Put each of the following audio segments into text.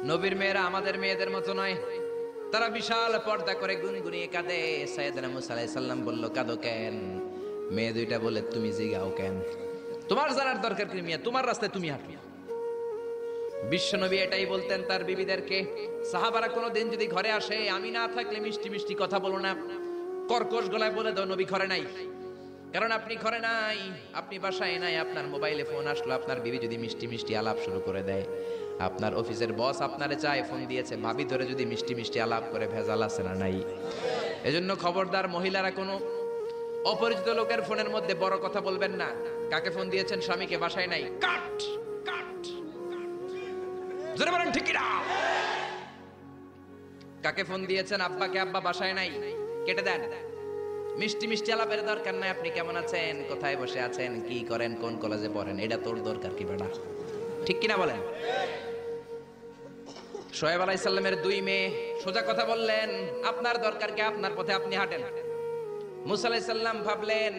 নবীর মেয়েরা আমাদের মেয়েদের মতো নয়, তারা বিশাল পর্দা করে গুনগুনিয়ে কাঁদে। সাইয়েদনা মুসা আলাইহিস সালাম বলল, কাঁদো কেন? মেয়ে দুইটা বলে, তুমি জিগাও কেন? তোমার জানার দরকার কি মিয়া? তোমার রাস্তায় তুমি হাঁটো। বিশ্বনবী এটাই বলতেন তার বিবিদেরকে। সাহাবারা কোনোদিন যদি ঘরে আসে, আমি না থাকলে মিষ্টি মিষ্টি কথা বলো না, কর্কশ গলায় বলে দাও নবী ঘরে নাই। কারণ আপনি ঘরে নাই, আপনি বাসায় নাই, আপনার মোবাইলে ফোন আসলো, আপনার বিবি যদি মিষ্টি মিষ্টি আলাপ শুরু করে দেয়, আপনার অফিসের বস আপনারে চায়, ফোন দিয়েছে, ভাবি ধরে যদি মিষ্টি মিষ্টি আলাপ করে, ভেজাল আছে না নাই? এজন্য খবরদার, মহিলারা কোনো অপরিচিত লোকের ফোনের মধ্যে বড় কথা বলবেন না। কাকে ফোন দিয়েছেন? স্বামীকে, বাসায় নাই, কাট কাট। জোরে বলেন ঠিক কিনা? কাকে ফোন দিয়েছেন? আব্বাকে, আব্বা বাসায় নাই, কেটে দেন। মিষ্টি মিষ্টি আলাপের দরকার নাই। আপনি কেমন আছেন, কোথায় বসে আছেন, কি করেন, কোন কলেজে পড়েন, এটা তোর দরকার কি বেটা? ঠিক কিনা বলেন? শোয়েব আলাইহিস সালামের দুই মেয়ে সোজা কথা বললেন, আপনার দরকার কি? আপনার পথে আপনি হাঁটেন। মুসা আলাইহিস সালাম ভাবলেন,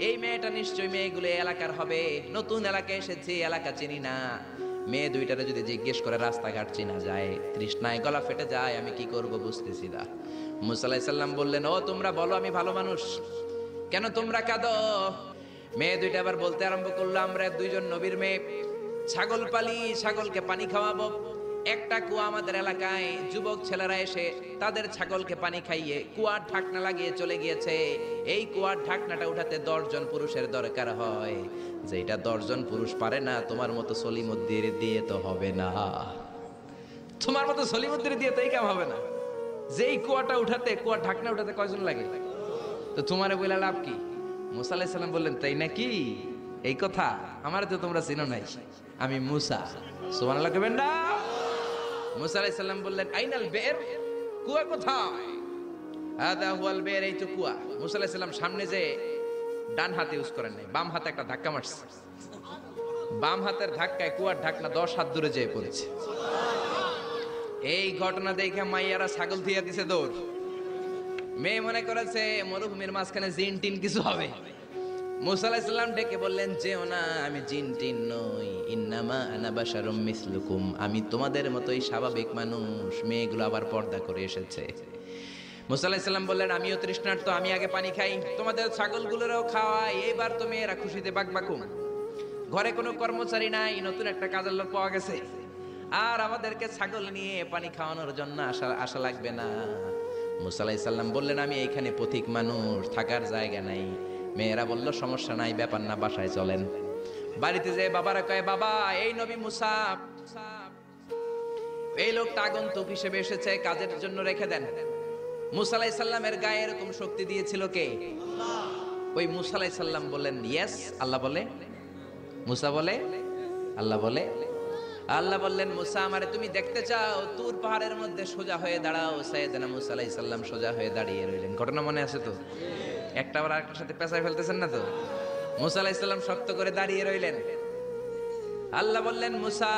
এই মেয়েটা নিশ্চয়ই মেয়েগুলো এলাকার হবে, নতুন এলাকায় এসেছে, এলাকা চিনি না। মেয়ে দুইটারে যদি জিজ্ঞেস করে রাস্তাঘাট চিনা যায়, তৃষ্ণায় গলা ফেটে যায়, আমি কি করব বুঝতেছি না। মুসা আলাইহিস সালাম বললেন, ও তোমরা বলো আমি ভালো মানুষ, কেন তোমরা কাঁদো? মেয়ে দুইটা আবার বলতে আরম্ভ করলো, আমরা দুইজন নবীর মেয়ে, ছাগল পালি, ছাগলকে পানি খাওয়াবো। একটা কুয়া আমাদের এলাকায়, যুবক ছেলেরা এসে তাদের ছাগলকে পানি খাইয়ে কুয়ার ঢাকনা লাগিয়ে চলে গিয়েছে। এই কুয়ার ঢাকনাটা উঠাতে 10 জন পুরুষের দরকার হয়, যেটা 10 জন পুরুষ পারে না। তোমার মতো সলিমুদ্দির দিয়ে তো হবে না, তোমার মতো সলিমুদ্দির দিয়ে তো এই কাম হবে না। যেই কুয়াটা উঠাতে, কুয়ার ঢাকনা উঠাতে কয়জন লাগে? তো তোমারে বলে লাভ কি? মুসা আলাইহিস সালাম বললেন, তাই নাকি? এই কথা আমার তো তোমরা চিনো নাই, আমি মুসা। সুবহানাল্লাহ কইবেন না? মুসা আলাইহিস সালাম বললেন, আইনাল বের, কুয়া কোথায়? হাদা হুয়াল বের, এই তো কুয়া। মুসা আলাইহিস সালাম সামনে যে ডান হাতে ইউজ করেন নাই, বাম হাতে একটা ধাক্কা মারছে। বাম হাতের ধাক্কায় কুয়ার ঢাকনা 10 হাত দূরে যেয়ে পড়েছে। এই ঘটনা দেখে মাইয়ারা ছাগল থিয়া দিছে দৌড়। মেয়ে মনে করেছে মরুভূমির মাঝখানে জিন টিন কিছু হবে। মুসা আলাইহিস সালাম ডেকে বললেন, যেও না, আমি জিন টিন নই, ইন্নামা আনা বাশারুম মিসলুকুম, আমি তোমাদের মতোই স্বাভাবিক মানুষ। মেয়েগুলো আবার পর্দা করে এসেছে। মুসা আলাইহিস সালাম বললেন, আমিও তৃষ্ণার্ত, আমি আগে পানি খাই, তোমাদের ছাগলগুলোরও খাওয়াই। এইবার তো মেয়েরা খুশিতে বাকবাকুম। ঘরে কোনো কর্মচারী নাই, নতুন একটা কাজের লোক পাওয়া গেছে, আর আমাদেরকে ছাগল নিয়ে পানি খাওয়ানোর জন্য আশা লাগবে না। মুসা আলাইহিস সালাম বললেন, আমি এইখানে পথিক মানুষ, থাকার জায়গা নাই। মেয়েরা বলল, সমস্যা নাই, ব্যাপার না, বাসায় চলেন। বাড়িতে যে বাবারা কয়, বাবা এই নবী মুসা, এই লোকটা আগন্তুক হিসেবে এসেছে, কাজের জন্য রেখে দেন। মুসা আলাইহিস সালামের গায়ে এরকম শক্তি দিয়েছিল কে? আল্লাহ। ওই মুসা আলাইহিস সালাম বললেন, ইয়েস। আল্লাহ বলে, মুসা বলে, আল্লাহ বলে। আল্লাহ বললেন, মুসা আমারে তুমি দেখতে চাও? তুর পাহাড়ের মধ্যে সোজা হয়ে দাঁড়াও। সাইয়েদনা মুসা আলাইহিস সালাম সোজা হয়ে দাঁড়িয়ে রইলেন। ঘটনা মনে আছে তো? একটা আবার আরেকটার সাথে পেঁচায় ফেলতেছেন না তো? মুসা আলাইহিস সালাম শক্ত করে দাঁড়িয়ে রইলেন। আল্লাহ বললেন, মুসা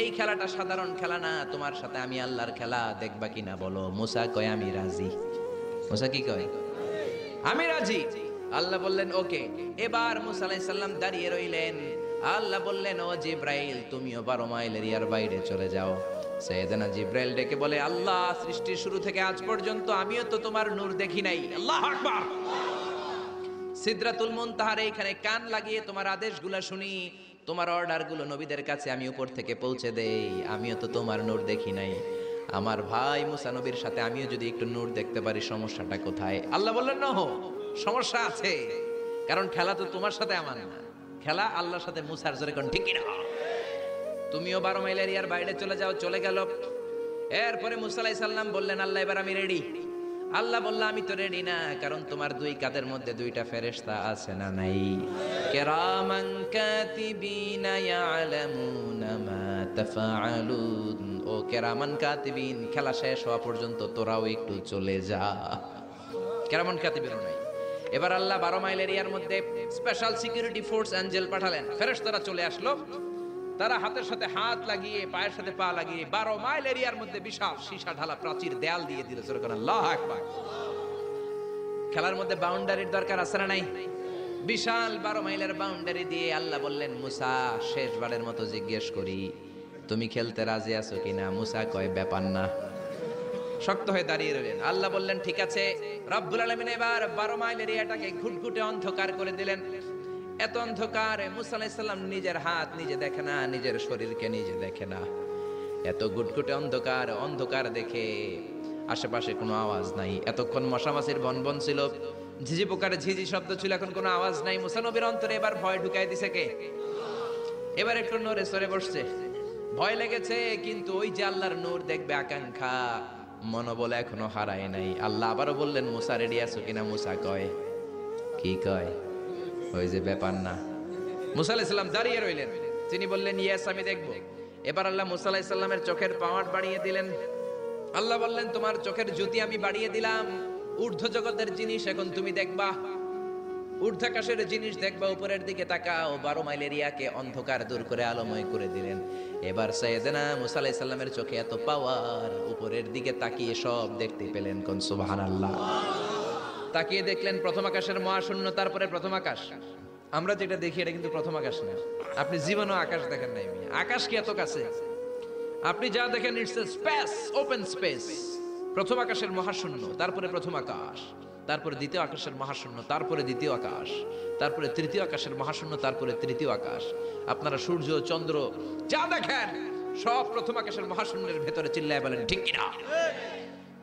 এই খেলাটা সাধারণ খেলা না, তোমার সাথে আমি আল্লাহর খেলা, দেখবা কিনা বলো? মুসা কয়, আমি রাজি। মুসা কি কয়? আমি রাজি। আল্লাহ বললেন, ওকে। এবার মুসা আলাইহিস সালাম দাঁড়িয়ে রইলেন। আল্লাহ বললেন, ও জিব্রাইল, তুমিও 12 মাইল এরিয়ার বাইরে চলে যাও। সাইয়েদনা জিব্রাইল ডেকে বলে, আল্লাহ, সৃষ্টির শুরু থেকে আজ পর্যন্ত আমিও তো তোমার নূর দেখি নাই। আল্লাহু আকবার। সিদরাতুল মুনতাহার এইখানে কান লাগিয়ে তোমার আদেশগুলো শুনি, তোমার অর্ডারগুলো নবীদের কাছে আমি উপর থেকে পৌঁছে দেই, আমিও তো তোমার নূর দেখি নাই। আমার ভাই মুসা নবীর সাথে আমিও যদি একটু নূর দেখতে পারি, সমস্যাটা কোথায়? আল্লাহ বললেন, না, সমস্যা আছে, কারণ খেলা তো তোমার সাথে আমার না, খেলা আল্লাহর সাথে। মুসার জোরে কোন ঠিক না? তুমিও 12 মাইল এরিয়ার বাইরে চলে যাও। চলে গেল। এরপরে মুসা আলাইহিস সালাম বললেন, আল্লাহ এবার আমি রেডি। আল্লাহ বলল, আমি তো রেডি না, কারণ তোমার দুই কাঁধের মধ্যে 2টা ফেরেশতা আছে না নাই? কিরামান কাতিবিনা ইয়ালামুনা মা তাফআলুন। ও কিরামান কাতিবিন, খেলা শেষ হওয়া পর্যন্ত তোরাও একটু চলে যা। কিরামান কাতিবিন নাই। এবার আল্লাহ 12 মাইল এরিয়ার মধ্যে স্পেশাল সিকিউরিটি ফোর্স এঞ্জেল পাঠালেন। ফেরেশতারা চলে আসলো। তারা হাতের সাথে হাত লাগিয়ে, পায়ের সাথে পা লাগিয়ে 12 মাইল এরিয়ার মধ্যে বিশাল সীসা ঢালা প্রাচীর দেয়াল দিয়ে দিল। আল্লাহু আকবার। খেলার মধ্যে বাউন্ডারির দরকার আছে না নাই? বিশাল 12 মাইলের বাউন্ডারি দিয়ে আল্লাহ বললেন, মুসা, শেষবারের মতো জিজ্ঞেস করি, তুমি খেলতে রাজি আছো কিনা? মুসা কয় ব্যাপার না, শক্ত হয়ে দাঁড়িয়ে রইলেন। আল্লাহ বললেন ঠিক আছে। রব্বুল আলামিন এবার 12 মাইল এরিয়াটাকে ঘুটঘুটে অন্ধকার করে দিলেন। এত অন্ধকার, মুসা আলাইহিস সালাম নিজের হাত নিজে দেখে না, নিজের শরীরকে নিজে দেখে না। এত ঘুটঘুটে অন্ধকার, অন্ধকার দেখে আশেপাশে কোনো আওয়াজ নাই। এতক্ষণ মশামাছির বনবন ছিল, ঝিঝি পোকার ঝিঝি শব্দ ছিল, এখন কোনো আওয়াজ নাই। মুসা নবীর অন্তরে এবার ভয় ঢুকাই দিছে কে? এবার একটু নড়ে সরে বসছে, ভয় লেগেছে, কিন্তু ওই যে আল্লাহর নূর দেখবে আকাঙ্ক্ষা, মনোবল এখনো হারায় নাই। আল্লাহ আবারও বললেন মুসা রেডি আছো কিনা? মুসা কয় কি কয়? ওই যে ব্যাপার না। মুসা আলাইহিস সালাম দাঁড়িয়ে রইলেন, তিনি বললেন ইয়েস আমি দেখবো। এবার আল্লাহ মুসা আলাইহিস সালামের চোখের পাওয়ার বাড়িয়ে দিলেন। আল্লাহ বললেন তোমার চোখের জ্যোতি আমি বাড়িয়ে দিলাম, ঊর্ধ্ব জগতের জিনিস এখন তুমি দেখবা, ঊর্ধ্বাকাশের জিনিস দেখবা, উপরের দিকে তাকাও। 12 মাইল এরিয়াকে অন্ধকার দূর করে আলোময় করে দিলেন। এবার সাইয়েদনা মুসা আলাইহিস সালামের চোখে এত পাওয়ার, উপরের দিকে তাকিয়ে সব দেখতে পেলেন। কোন সুবহানাল্লাহ। তাকিয়ে দেখলেন প্রথম আকাশের মহাশূন্য, তারপরে প্রথম আকাশ। আমরা যেটা দেখি এটা কিন্তু প্রথম আকাশ না। আপনি জীবনেও আকাশ দেখেন নাই। আকাশ কি এত কাছে? আপনি যা দেখেন it's a space, open space. প্রথম আকাশের মহাশূন্য, তারপরে প্রথম আকাশ, তারপরে দ্বিতীয় আকাশের মহাশূন্য, তারপরে দ্বিতীয় আকাশ, তারপরে তৃতীয় আকাশের মহাশূন্য, তারপরে তৃতীয় আকাশ। আপনারা সূর্য চন্দ্র যা দেখেন সব প্রথম আকাশের মহাশূন্যের ভেতরে। চিল্লায় বলেন ঠিক কিনা?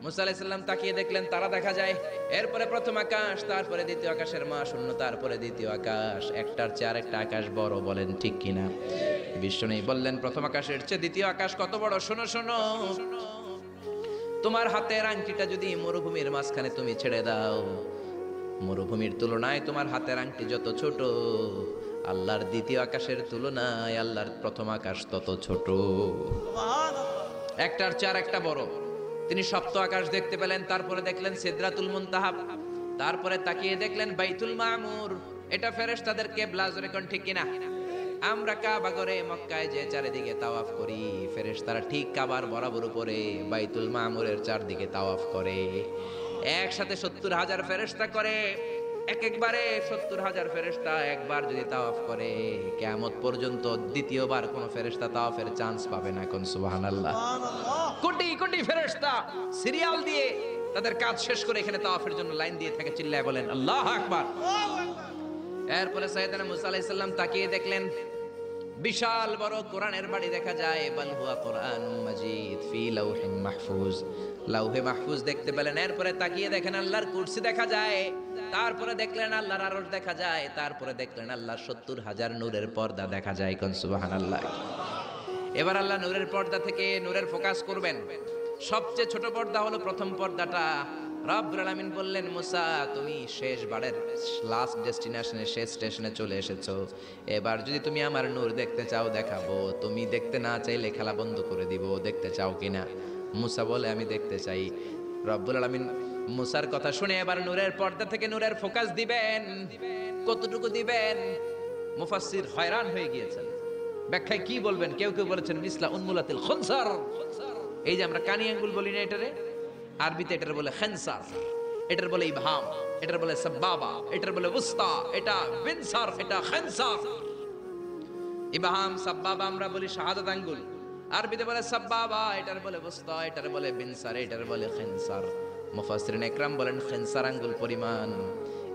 মুসা আলাইহিস সালাম তাকিয়ে দেখলেন তারা দেখা যায়। এরপরে প্রথম আকাশ, তারপরে দ্বিতীয় আকাশের মহাশূন্য, তারপরে দ্বিতীয় আকাশ। একটার চেয়ে আরেকটা আকাশ বড়, বলেন ঠিক কিনা? বিষ্ণু বললেন প্রথম আকাশের চেয়ে দ্বিতীয় আকাশ কত বড়? শোনো শোনো, তোমার হাতের আংটিটা যদি মরুভূমির মাঝখানে তুমি ছেড়ে দাও, মরুভূমির তুলনায় তোমার হাতের আংটি যত ছোট, আল্লাহর দ্বিতীয় আকাশের তুলনায় আল্লাহর প্রথম আকাশ তত ছোট। একটার চেয়ে আরেকটা বড়। তিনি সপ্ত আকাশ দেখতে পেলেন, তারপরে দেখলেন সিদরাতুল মুনতাহা, তারপরে তাকিয়ে দেখলেন বাইতুল মামুর। এটা ফেরেশতাদের কিবলা, জোরে কোন ঠিক কিনা? আমরা কাবা ঘরে মক্কায় যে চারিদিকে তাওয়াফ করি, ফেরেশতারা ঠিক কাবার বরাবর উপরে বাইতুল মামুরের চারদিকে তাওয়াফ করে। একসাথে 70,000 ফেরেশতা করে। একবারে 70,000 ফেরেশতা একবার যদি তাওয়াফ করে, কিয়ামত পর্যন্ত দ্বিতীয়বার কোন ফেরেশতা তাওয়াফের চান্স পাবে না। কোন সুবহানাল্লাহ। কোটি কোটি ফেরেশতা সিরিয়াল দিয়ে তাদের কাজ শেষ করে এখানে তাওয়াফের জন্য লাইন দিয়ে থাকে। চিল্লায় বলেন আল্লাহু আকবার। এরপরে সাইয়েদনা মুসা আলাইহিস সালাম তাকিয়ে দেখলেন বিশাল বড় কোরআনের বাড়ি দেখা যায়। বাল হুয়া কোরআনুম মাজিদ ফি লাউহিন মাহফুজ, লাউহে মাহফুজ দেখতে পেলেন। এরপরে তাকিয়ে দেখেন আল্লাহর কুরসি দেখা যায়, তারপরে দেখলেন আল্লাহর আরশ দেখা যায়, তারপরে দেখলেন আল্লাহর 70,000 নূরের পর্দা দেখা যায়। কোন সুবহানাল্লাহ। এবার আল্লাহ নূরের পর্দা থেকে নূরের ফোকাস করবেন। সবচেয়ে ছোট পর্দা হলো প্রথম পর্দাটা। রব্বুল আলামিন বললেন মুসা তুমি শেষবারের লাস্ট ডেস্টিনেশনে, শেষ স্টেশনে চলে এসেছো। এবার যদি তুমি আমার নূর দেখতে চাও দেখাবো, তুমি দেখতে না চাইলে খেলা বন্ধ করে দিব। দেখতে চাও কিনা? মুসা বলে আমি দেখতে চাই। রব্বুল আলামিন মুসার কথা শুনে এবার নূরের পর্দা থেকে নূরের ফোকাস দিবেন। কতটুকু দিবেন? মুফাসসির হয়রান হয়ে গিয়েছেন। ব্যাখ্যায় কি বলবেন? কেউ কেউ বলেছেন মিসলা উনমুলাতিল খুনসার। এই যে আমরা কানি আঙ্গুল বলি না, এটারে আরবিতে এটার বলে খেনসার, এটার বলে ইবহাম, এটার বলে সাব্বাবা, এটার বলে উস্তা, এটা বিনসার, এটা খেনসার। ইবহাম সাব্বাবা আমরা বলি শাহাদাত আঙ্গুল, আরবিতে বলে সাব্বাবা, এটার বলে উস্তা, এটার বলে বিনসার, এটার বলে খেনসার। মুফাসসিরিন ইকরাম বলেন খেনসার আঙ্গুল পরিমাণ,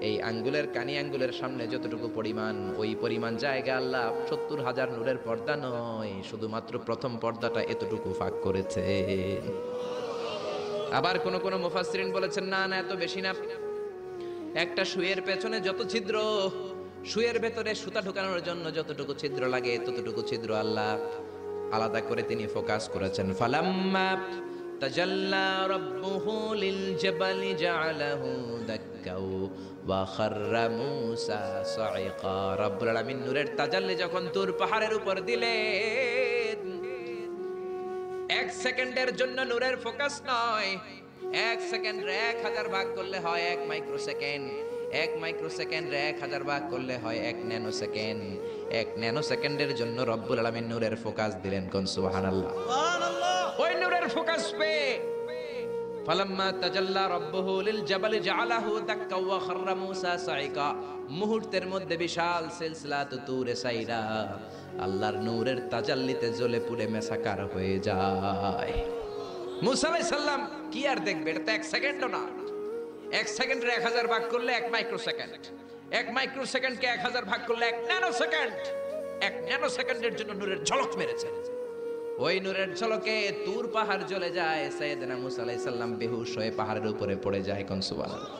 এই আঙ্গুলের কানি আঙ্গুলের সামনে যতটুকু পরিমাণ, ওই পরিমাণ জায়গা আল্লাহ 70,000 নূরের পর্দা নয়, শুধুমাত্র প্রথম পর্দাটা এতটুকু ফাঁক করেছে। আবার কোন কোন মুফাসসিরিন বলেছেন না না, এত বেশি না। একটা সুয়ের পেছনে যত ছিদ্র, সুয়ের ভেতরে সুতা ঢোকানোর জন্য যতটুকু ছিদ্র লাগে, ততটুকু ছিদ্র আল্লাহ আলাদা করে তিনি ফোকাস করেছেন। ফালাম্মা তাজাল্লা রাব্বুহু লিল জাবালি জাআলাহু দাক্কাও ওয়া খাররা মূসা সাইকা। রব্বুল আলামিন নূরের তাজাল্লি যখন তুর পাহাড়ের উপর দিলেন, 1 সেকেন্ডের জন্য নূরের ফোকাস নয়, 1 সেকেন্ড 1000 ভাগ করলে হয় 1 মাইক্রোসেকেন্ড, 1 মাইক্রোসেকেন্ড 1000 ভাগ করলে হয় 1 ন্যানো সেকেন্ড। 1 ন্যানো সেকেন্ডের জন্য রব্বুল আলামিন নূরের ফোকাস দিলেন। কোন সুবহানাল্লাহ। সুবহানাল্লাহ। ওই নূরের ফোকাস পেয়ে ফালাম্মা তাজাল্লা রাব্বুহু লিল জাবালি জাআলাহু দাক্কা ওয়া খাররা মূসা সাইকা। মুহূর্তের মধ্যে বিশাল সিলসিলাত তুরে সাইরা আল্লাহর নূরের তাজাল্লিতে জ্বলে পুড়ে মেসাকার হয়ে যায়। মূসা আলাইহিস সালাম কি আর দেখবে, এটা তো এক সেকেন্ডও না। এক সেকেন্ডের 1000 ভাগ করলে 1 মাইক্রোসেকেন্ড, 1 মাইক্রোসেকেন্ডকে 1000 ভাগ করলে 1 ন্যানো সেকেন্ড। 1 ন্যানো সেকেন্ডের জন্য নূরের ঝলক মেরেছে। ওই নূরের ঝলকে তুর পাহাড় জ্বলে যায়। সাইয়েদনা মূসা আলাইহিস সালাম বেহুশ হয়ে পাহাড়ের উপরে পড়ে যায়। কোন সুবহানাল্লাহ।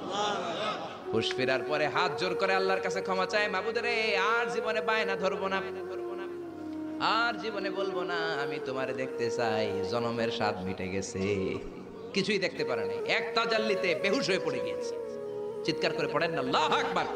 হুশ ফেরার পরে হাত জোর করে আল্লাহর কাছে ক্ষমা চায়, মাবুদ রে, আর জীবনে বায়না ধরবো না, আর জীবনে বলবো না আমি তোমারে দেখতে চাই, জনমের স্বাদ মিটে গেছে। কিছুই দেখতে পারে নাই, এক তাজাল্লিতে বেহুশ হয়ে পড়ে গিয়েছে। চিৎকার করে পড়েন না আল্লাহু আকবার।